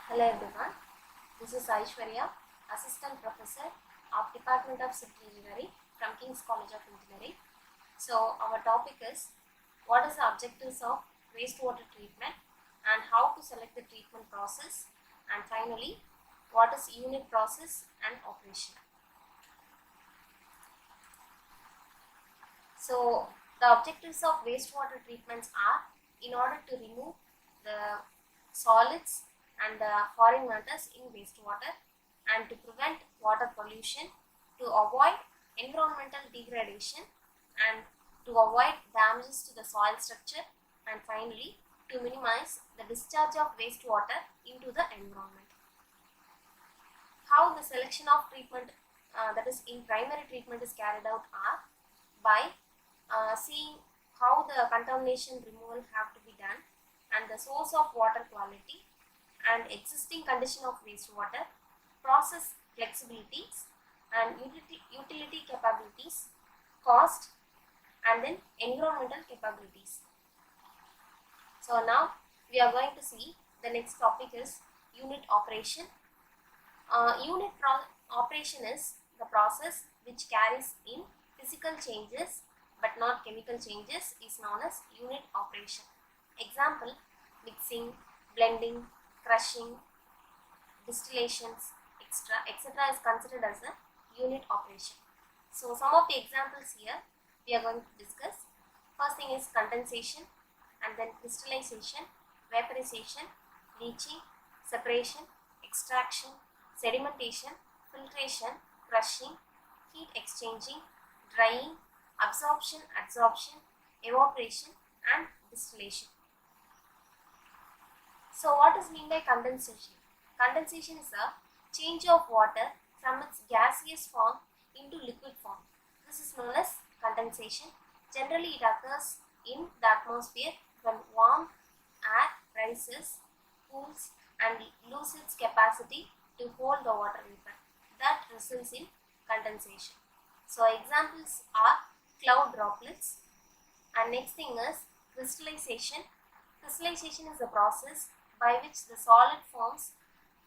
Hello everyone, this is Aishwarya, Assistant Professor of Department of Civil Engineering from King's College of Engineering. So our topic is what is the objectives of wastewater treatment and how to select the treatment process, and finally what is unit process and operation. So the objectives of wastewater treatments are in order to remove the solids and foreign matters in wastewater and to prevent water pollution, to avoid environmental degradation and to avoid damages to the soil structure, and finally to minimize the discharge of wastewater into the environment. How the selection of treatment, that is in primary treatment, is carried out are by seeing how the contamination removal have to be done and the source of water quality and existing condition of wastewater, process flexibilities and utility capabilities, cost, and then environmental capabilities. So now we are going to see the next topic is unit operation. Unit operation is the process which carries in physical changes but not chemical changes is known as unit operation. Example: mixing, blending, crushing, distillations, etc. is considered as a unit operation. So some of the examples here we are going to discuss. First thing is condensation, and then crystallization, vaporization, leaching, separation, extraction, sedimentation, filtration, crushing, heat exchanging, drying, absorption, adsorption, evaporation, and distillation. So what is meant by condensation? Condensation is a change of water from its gaseous form into liquid form. This is known as condensation. Generally it occurs in the atmosphere when warm air rises, cools, and loses its capacity to hold the water vapor. That results in condensation. So examples are cloud droplets. And next thing is crystallization. Crystallization is the process by which the solid forms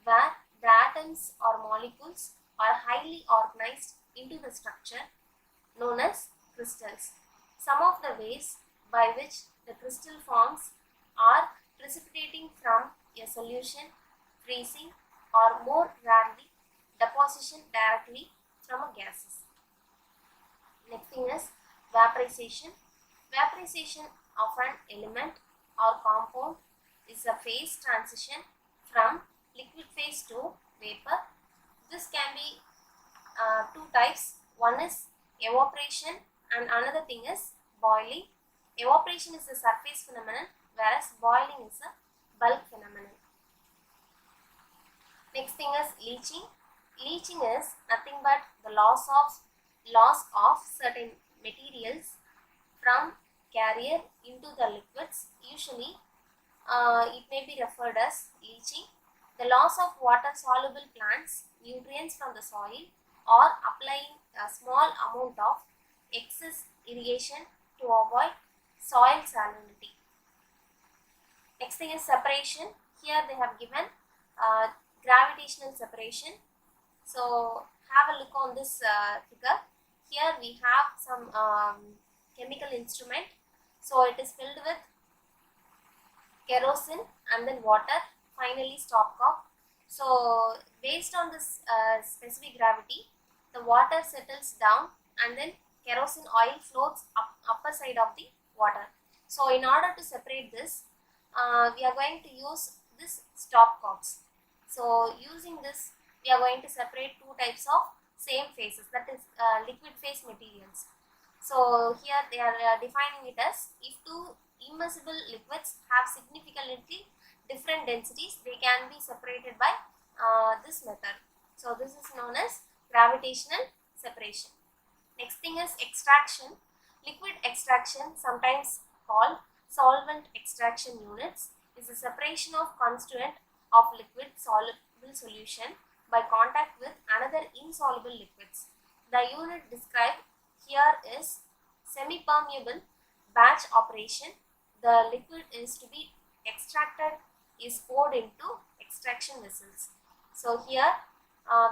where the atoms or molecules are highly organized into the structure known as crystals. Some of the ways by which the crystal forms are precipitating from a solution, freezing, or more rarely deposition directly from a gases. Next thing is vaporization. Vaporization of an element or compound is a phase transition from liquid phase to vapor. This can be two types. One is evaporation and another thing is boiling. Evaporation is a surface phenomenon, whereas boiling is a bulk phenomenon. Next thing is leaching. Leaching is nothing but the loss of certain materials from carrier into the liquids. Usually it may be referred as leaching. The loss of water soluble plants, nutrients from the soil, or applying a small amount of excess irrigation to avoid soil salinity. Next thing is separation. Here they have given gravitational separation. So have a look on this figure. Here we have some chemical instrument. So it is filled with kerosene and then water, finally stopcock. So based on this specific gravity, the water settles down and then kerosene oil floats up upper side of the water. So in order to separate this, we are going to use this stopcocks. So using this, we are going to separate two types of same phases, that is liquid phase materials. So here they are defining it as if two immersible liquids have significantly different densities, they can be separated by this method. So this is known as gravitational separation. Next thing is extraction. Liquid extraction, sometimes called solvent extraction units, is the separation of constituent of liquid soluble solution by contact with another insoluble liquids. The unit described here is semi-permeable batch operation. The liquid is to be extracted is poured into extraction vessels. So here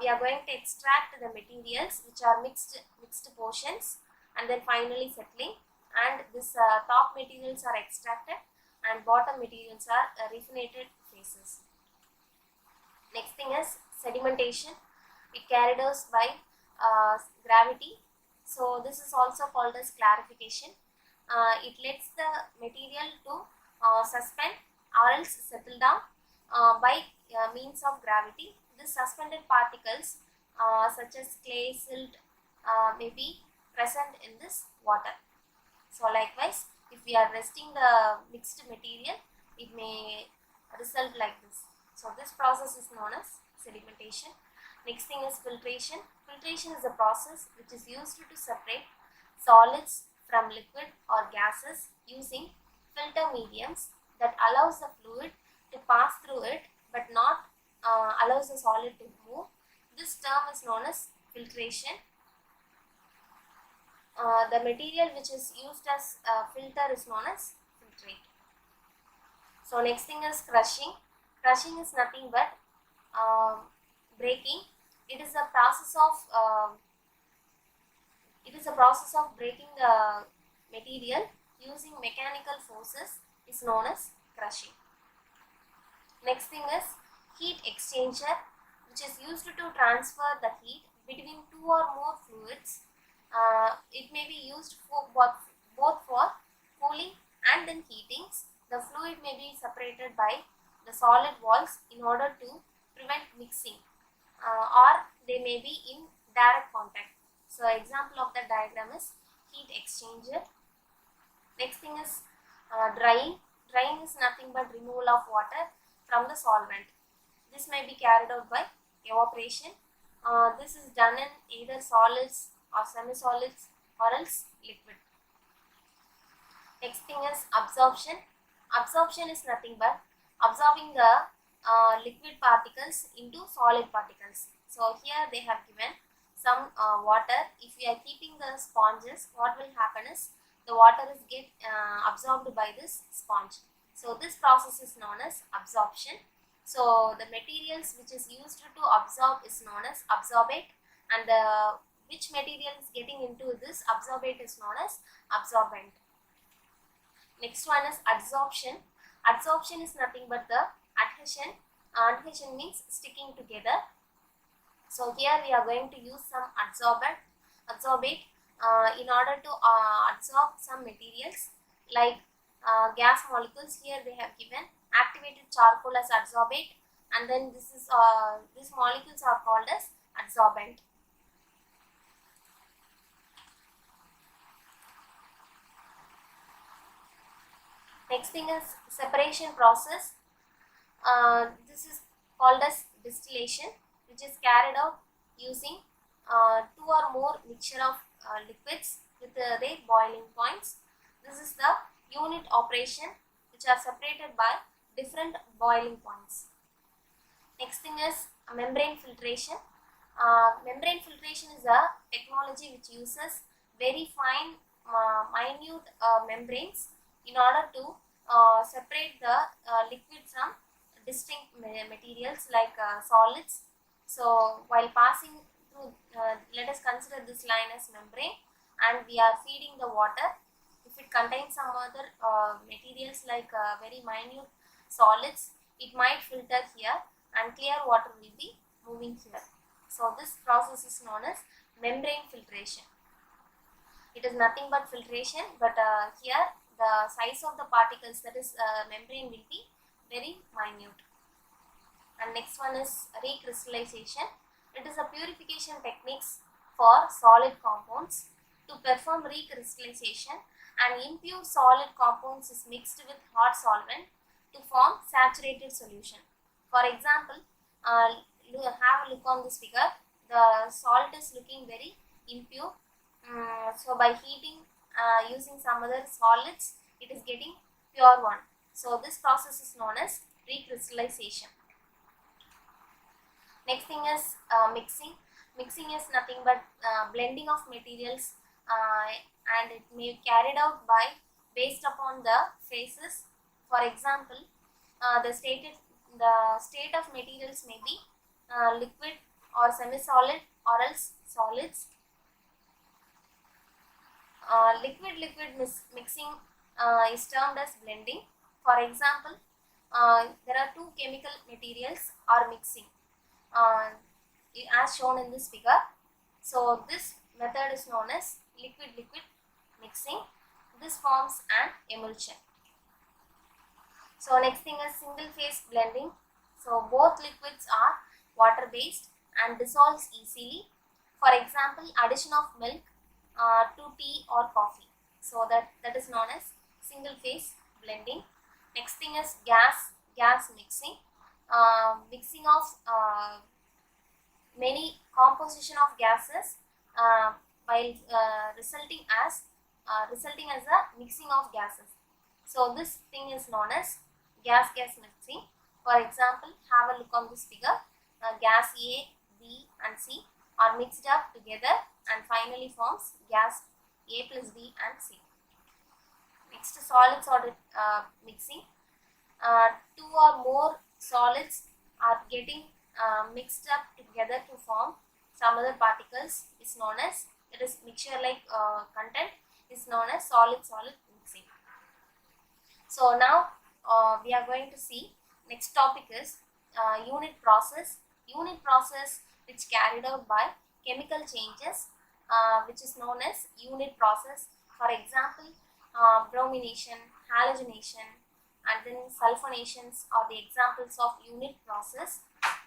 we are going to extract the materials which are mixed portions and then finally settling, and this top materials are extracted and bottom materials are refined phases. Next thing is sedimentation. It carried out by gravity. So this is also called as clarification. It lets the material to suspend or else settle down by means of gravity. These suspended particles such as clay, silt may be present in this water. So likewise, if we are resting the mixed material, it may result like this. So this process is known as sedimentation. Next thing is filtration. Filtration is a process which is used to separate solids from liquid or gases using filter mediums that allows the fluid to pass through it but not allows the solid to move. This term is known as filtration. The material which is used as filter is known as filtrate. So next thing is crushing. Crushing is nothing but breaking. It is a process of breaking the material using mechanical forces is known as crushing. Next thing is heat exchanger, which is used to transfer the heat between two or more fluids. It may be used for both for cooling and then heatings. The fluid may be separated by the solid walls in order to prevent mixing, or they may be in direct contact. So example of the diagram is heat exchanger. Next thing is drying. Drying is nothing but removal of water from the solvent. This may be carried out by evaporation. This is done in either solids or semi-solids or else liquid. Next thing is absorption. Absorption is nothing but absorbing the liquid particles into solid particles. So here they have given some water. If we are keeping the sponges, what will happen is the water is get absorbed by this sponge. So this process is known as absorption. So the materials which is used to absorb is known as absorbate, and which material is getting into this absorbate is known as absorbent. Next one is adsorption. Adsorption is nothing but the adhesion. Adhesion means sticking together. So here we are going to use some adsorbate in order to adsorb some materials like gas molecules. Here they have given activated charcoal as adsorbate, and then these molecules are called as adsorbent. Next thing is separation process. This is called as distillation, which is carried out using two or more mixture of liquids with their boiling points. This is the unit operation which are separated by different boiling points. Next thing is membrane filtration. Membrane filtration is a technology which uses very fine minute membranes in order to separate the liquid from distinct materials like solids. So while passing through, let us consider this line as membrane, and we are feeding the water. If it contains some other materials like very minute solids, it might filter here and clear water will be moving here. So this process is known as membrane filtration. It is nothing but filtration, but here the size of the particles, that is membrane, will be very minute. And next one is recrystallization. It is a purification techniques for solid compounds. To perform recrystallization, an impure solid compounds is mixed with hot solvent to form saturated solution. For example, have a look on this figure. The salt is looking very impure. So by heating using some other solids, it is getting pure one. So this process is known as recrystallization. Next thing is mixing. Mixing is nothing but blending of materials, and it may be carried out by based upon the phases. For example, the stated the state of materials may be liquid or semi-solid or else solids. Liquid-liquid mixing is termed as blending. For example, there are two chemical materials are mixing as shown in this figure. So this method is known as liquid-liquid mixing. This forms an emulsion. So next thing is single phase blending. So both liquids are water based and dissolves easily. For example, addition of milk to tea or coffee. So that is known as single phase blending. Next thing is gas mixing. Mixing of many composition of gases while resulting as a mixing of gases. So this thing is known as gas mixing. For example, have a look on this figure. Gas A, B and C are mixed up together and finally forms gas A plus B and C. Next, solid mixing. Two or more solids are getting mixed up together to form some other particles is known as, it is mixture like content is known as solid mixing. So now we are going to see next topic is unit process. Unit process which carried out by chemical changes which is known as unit process. For example, bromination, halogenation and then sulfonations are the examples of unit process.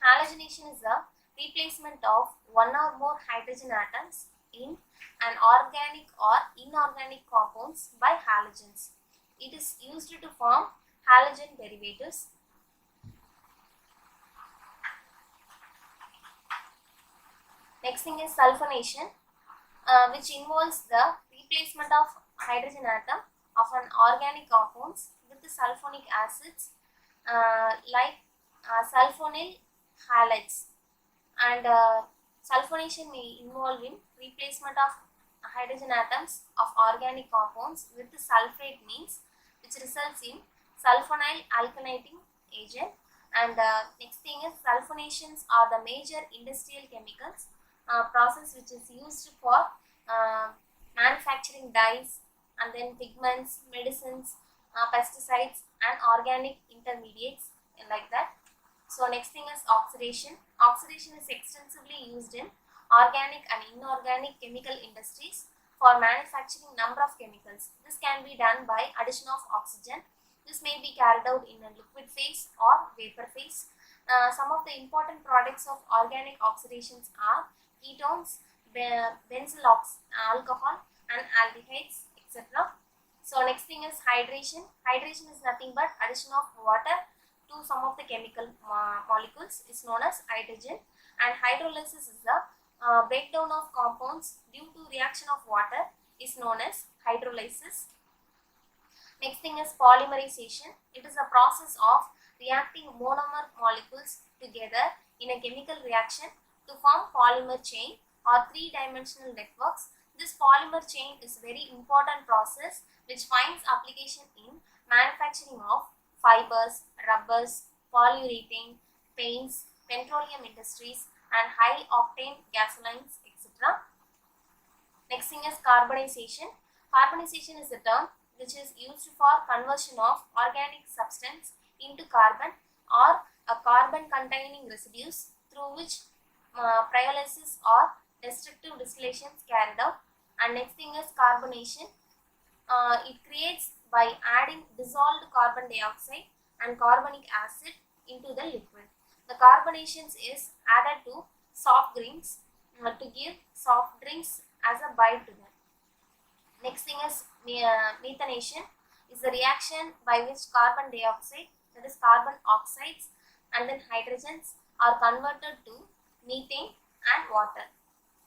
Halogenation is a replacement of one or more hydrogen atoms in an organic or inorganic compounds by halogens. It is used to form halogen derivatives. Next thing is sulfonation, which involves the replacement of hydrogen atom of an organic compounds with the sulfonic acids like sulfonyl halides. And sulfonation may involve in replacement of hydrogen atoms of organic compounds with the sulfate means, which results in sulfonyl alkylating agent. And next thing is sulfonations are the major industrial chemicals process which is used for manufacturing dyes and then pigments, medicines, pesticides and organic intermediates like that. So next thing is oxidation. Oxidation is extensively used in organic and inorganic chemical industries for manufacturing number of chemicals. This can be done by addition of oxygen. This may be carried out in a liquid phase or vapor phase. Some of the important products of organic oxidations are ketones, benzyl alcohol and aldehydes, etc. So next thing is hydration. Hydration is nothing but addition of water to some of the chemical molecules is known as hydrogen, and hydrolysis is the breakdown of compounds due to reaction of water is known as hydrolysis. Next thing is polymerization. It is a process of reacting monomer molecules together in a chemical reaction to form polymer chain or three-dimensional networks. This polymer chain is very important process which finds application in manufacturing of fibers, rubbers, polyurethane, paints, petroleum industries and high octane gasolines, etc. Next thing is carbonization. Carbonization is a term which is used for conversion of organic substance into carbon or a carbon containing residues through which pyrolysis or destructive distillations carried out. And next thing is carbonation. It creates by adding dissolved carbon dioxide and carbonic acid into the liquid. The carbonations is added to soft drinks to give soft drinks as a bite to them. Next thing is methanation, is the reaction by which carbon dioxide, that is carbon oxides and then hydrogens are converted to methane and water.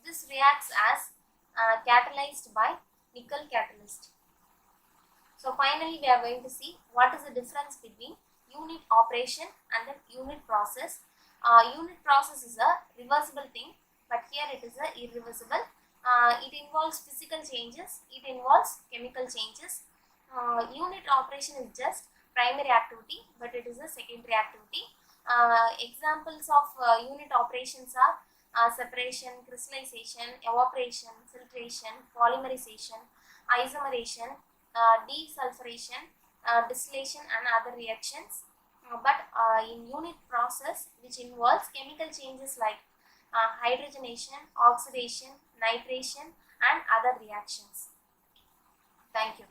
This reacts as catalyzed by nickel catalyst. So finally we are going to see what is the difference between unit operation and then unit process. Unit process is a reversible thing, but here it is a irreversible. It involves physical changes, it involves chemical changes. Unit operation is just primary activity, but it is a secondary activity. Examples of unit operations are separation, crystallization, evaporation, filtration, polymerization, isomerization, desulfuration, distillation and other reactions. But in unit process which involves chemical changes like hydrogenation, oxidation, nitration and other reactions. Thank you.